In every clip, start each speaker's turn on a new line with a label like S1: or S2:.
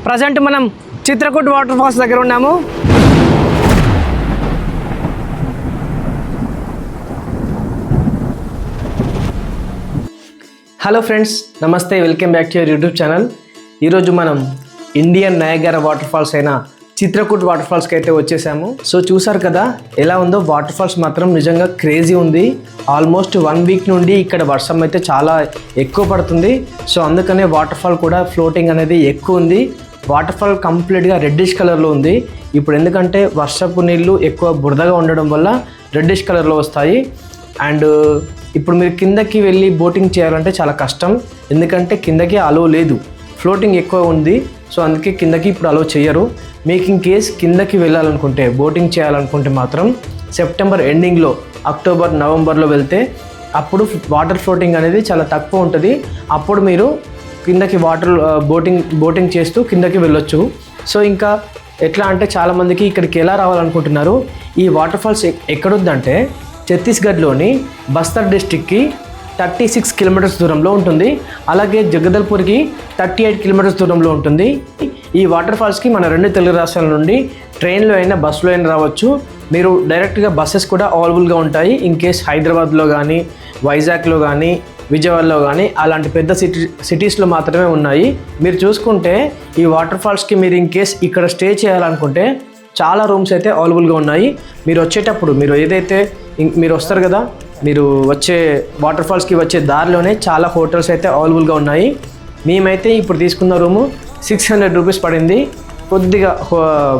S1: Present మనం Chitrakoot water falls దగ్గర ఉన్నాము. హలో ఫ్రెండ్స్, నమస్తే, welcome back to your YouTube channel. ఈరోజు మనం ఇండియన్ నయాగరా వాటర్ ఫాల్స్ అయిన చిత్రకూట్ వాటర్ ఫాల్స్కి అయితే వచ్చేసాము. సో చూసారు కదా ఎలా ఉందో. వాటర్ ఫాల్స్ మాత్రం నిజంగా క్రేజీ ఉంది. ఆల్మోస్ట్ 1 వీక్ నుండి ఇక్కడ వర్షం అయితే చాలా ఎక్కువ పడుతుంది. సో అందుకనే వాటర్ ఫాల్ కూడా ఫ్లోటింగ్ అనేది ఎక్కువ ఉంది. వాటర్ ఫాల్ కంప్లీట్గా రెడ్డిష్ కలర్లో ఉంది. ఇప్పుడు ఎందుకంటే వర్షపు నీళ్ళు ఎక్కువ బురదగా ఉండడం వల్ల రెడ్డిష్ కలర్లో వస్తాయి. అండ్ ఇప్పుడు మీరు కిందకి వెళ్ళి బోటింగ్ చేయాలంటే చాలా కష్టం, ఎందుకంటే కిందకి అలో లేదు, ఫ్లోటింగ్ ఎక్కువ ఉంది. సో అందుకే కిందకి ఇప్పుడు అలో చేయరు. మీకు ఇన్ కేస్ కిందకి వెళ్ళాలనుకుంటే, బోటింగ్ చేయాలనుకుంటే మాత్రం సెప్టెంబర్ ఎండింగ్లో, అక్టోబర్ నవంబర్లో వెళ్తే అప్పుడు వాటర్ ఫ్లోటింగ్ అనేది చాలా తక్కువ ఉంటుంది. అప్పుడు మీరు కిందకి బోటింగ్ చేస్తూ కిందకి వెళ్ళొచ్చు. సో ఇంకా ఎట్లా అంటే చాలామందికి ఇక్కడికి ఎలా రావాలనుకుంటున్నారు. ఈ వాటర్ ఫాల్స్ ఎక్కడుందంటే ఛత్తీస్గఢ్లోని బస్తర్ డిస్టిక్కి 36 కిలోమీటర్స్ దూరంలో ఉంటుంది. అలాగే జగదల్పూర్కి 38 కిలోమీటర్స్ దూరంలో ఉంటుంది. ఈ వాటర్ ఫాల్స్కి మన 2 తెలుగు రాష్ట్రాల నుండి ట్రైన్లో అయినా బస్సులో అయినా రావచ్చు. మీరు డైరెక్ట్గా బస్సెస్ కూడా అవైలబుల్గా ఉంటాయి. ఇన్ కేస్ హైదరాబాద్లో కానీ, వైజాగ్లో కానీ, విజయవాడలో కానీ అలాంటి పెద్ద సిటీస్లో మాత్రమే ఉన్నాయి. మీరు చూసుకుంటే ఈ వాటర్ ఫాల్స్కి మీరు ఇన్ కేస్ ఇక్కడ స్టే చేయాలనుకుంటే చాలా రూమ్స్ అయితే అవైలబుల్గా ఉన్నాయి. మీరు వచ్చేటప్పుడు మీరు వస్తారు కదా, మీరు వచ్చే వాటర్ ఫాల్స్కి వచ్చే దారిలోనే చాలా హోటల్స్ అయితే అవైలబుల్గా ఉన్నాయి. మేమైతే ఇప్పుడు తీసుకున్న రూము 600 రూపీస్ పడింది. కొద్దిగా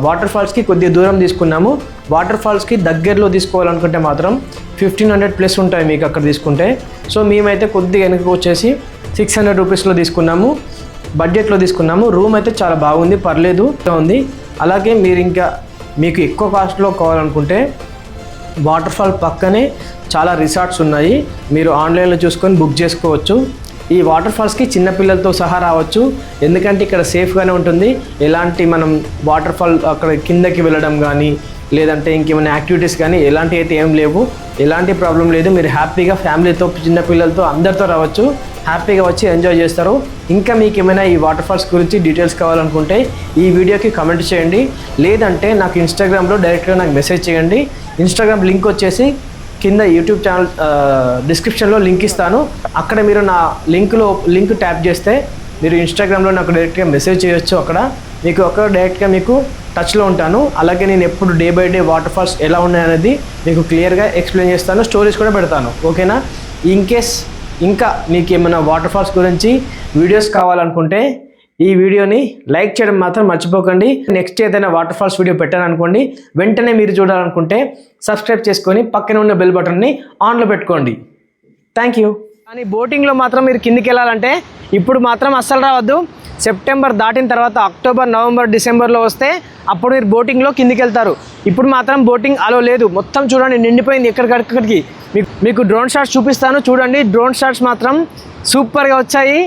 S1: వాటర్ ఫాల్స్కి కొద్దిగా దూరం తీసుకున్నాము. వాటర్ ఫాల్స్కి దగ్గరలో తీసుకోవాలనుకుంటే మాత్రం 1500 ప్లస్ ఉంటాయి మీకు అక్కడ తీసుకుంటే. సో మేమైతే కొద్దిగా వెనక్కి వచ్చేసి 600 రూపీస్లో తీసుకున్నాము, బడ్జెట్లో తీసుకున్నాము. రూమ్ అయితే చాలా బాగుంది, పర్లేదు ఉంది. అలాగే మీరు ఇంకా మీకు ఎక్కువ కాస్ట్లో కావాలనుకుంటే వాటర్ ఫాల్ పక్కనే చాలా రిసార్ట్స్ ఉన్నాయి. మీరు ఆన్లైన్లో చూసుకొని బుక్ చేసుకోవచ్చు. ఈ వాటర్ ఫాల్స్కి చిన్నపిల్లలతో సహా రావచ్చు, ఎందుకంటే ఇక్కడ సేఫ్గానే ఉంటుంది. ఎలాంటి మనం వాటర్ ఫాల్ అక్కడ కిందకి వెళ్ళడం కానీ, లేదంటే ఇంకేమైనా యాక్టివిటీస్ కానీ ఎలాంటివి అయితే ఏం లేవు. ఎలాంటి ప్రాబ్లం లేదు. మీరు హ్యాపీగా ఫ్యామిలీతో, చిన్నపిల్లలతో అందరితో రావచ్చు. హ్యాపీగా వచ్చి ఎంజాయ్ చేస్తారు. ఇంకా మీకు ఏమైనా ఈ వాటర్ ఫాల్స్ గురించి డీటెయిల్స్ కావాలనుకుంటే ఈ వీడియోకి కమెంట్ చేయండి, లేదంటే నాకు ఇన్స్టాగ్రామ్లో డైరెక్ట్గా నాకు మెసేజ్ చేయండి. ఇన్స్టాగ్రామ్ లింక్ వచ్చేసి కింద యూట్యూబ్ ఛానల్ డిస్క్రిప్షన్లో లింక్ ఇస్తాను. అక్కడ మీరు నా లింక్ ట్యాప్ చేస్తే మీరు ఇన్స్టాగ్రామ్లో నాకు డైరెక్ట్గా మెసేజ్ చేయొచ్చు. అక్కడ డైరెక్ట్గా మీకు టచ్లో ఉంటాను. అలాగే నేను ఎప్పుడు day by day waterfalls ఎలా ఉన్నాయనేది మీకు క్లియర్గా ఎక్స్ప్లెయిన్ చేస్తాను, స్టోరీస్ కూడా పెడతాను. ఓకేనా? ఇన్ కేస్ ఇంకా మీకు ఏమైనా వాటర్ ఫాల్స్ గురించి వీడియోస్ కావాలనుకుంటే ఈ వీడియోని లైక్ చేయడం మాత్రం మర్చిపోకండి. నెక్స్ట్ ఏదైనా వాటర్ ఫాల్స్ వీడియో పెట్టాలనుకోండి, వెంటనే మీరు చూడాలనుకుంటే సబ్స్క్రైబ్ చేసుకొని పక్కన ఉన్న బెల్ బటన్ని ఆన్లో పెట్టుకోండి. Thank you. కానీ బోటింగ్లో మాత్రం మీరు కిందికి వెళ్ళాలంటే ఇప్పుడు మాత్రం అస్సలు రావద్దు. సెప్టెంబర్ దాటిన తర్వాత అక్టోబర్, నవంబర్, డిసెంబర్లో వస్తే అప్పుడు మీరు బోటింగ్లో కిందికి వెళ్తారు. ఇప్పుడు మాత్రం బోటింగ్ అలో లేదు. మొత్తం చూడండి, నిండిపోయింది ఎక్కడికక్కడికి. మీకు డ్రోన్ షాట్స్ చూపిస్తాను చూడండి. డ్రోన్ షాట్స్ మాత్రం సూపర్గా వచ్చాయి.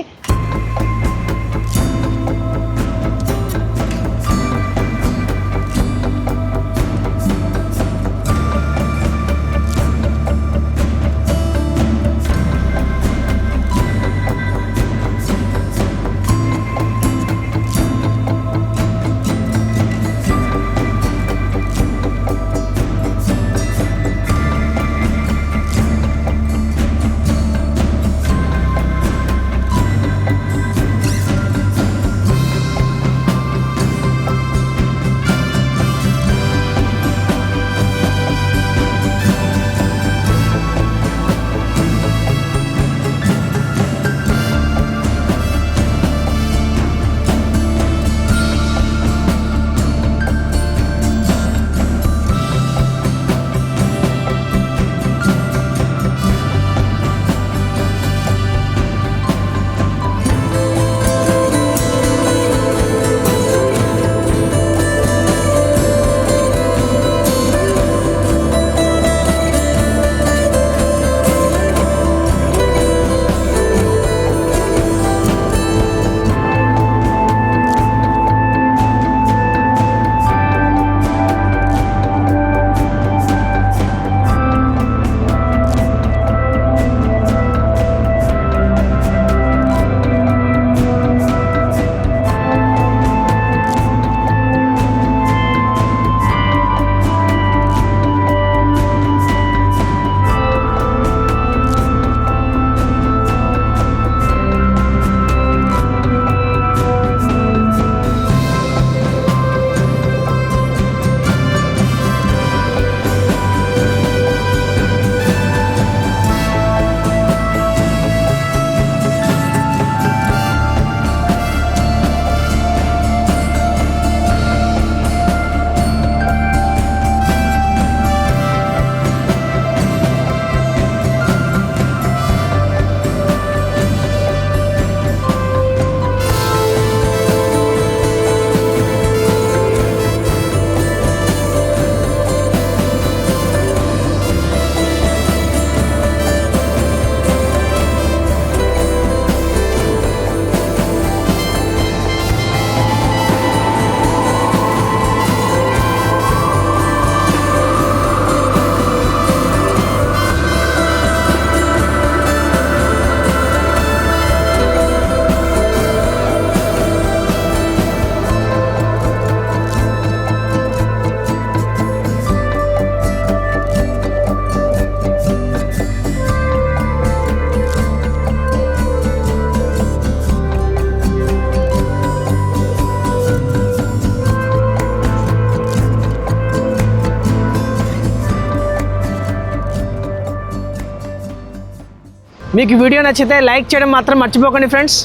S1: మీకు వీడియో నచ్చితే లైక్ చేయడం మాత్రం మర్చిపోకండి ఫ్రెండ్స్.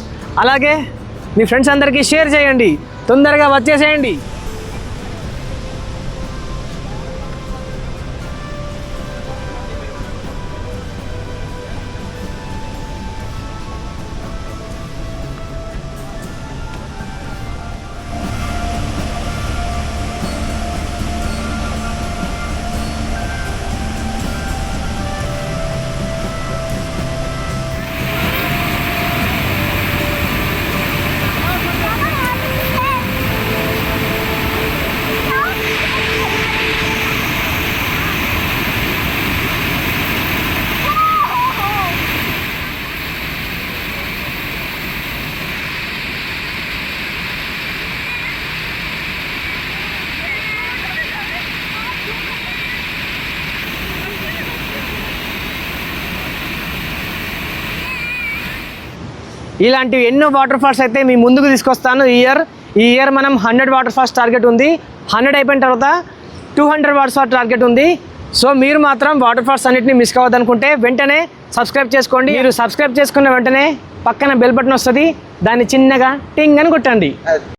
S1: అలాగే మీ ఫ్రెండ్స్ అందరికీ షేర్ చేయండి. తొందరగా వచ్చేసేయండి. ఇలాంటివి ఎన్నో వాటర్ ఫాల్స్ అయితే మీ ముందుకు తీసుకొస్తాను. ఈ ఇయర్ మనం 100 వాటర్ ఫాల్స్ టార్గెట్ ఉంది. 100 అయిపోయిన తర్వాత 200 వాటర్ ఫాల్స్ టార్గెట్ ఉంది. సో మీరు మాత్రం వాటర్ ఫాల్స్ అన్నిటిని మిస్ కావద్దనుకుంటే వెంటనే సబ్స్క్రైబ్ చేసుకోండి. మీరు సబ్స్క్రైబ్ చేసుకున్న వెంటనే పక్కన బెల్ బటన్ వస్తుంది, దాన్ని చిన్నగా టింగ్ అని కొట్టండి.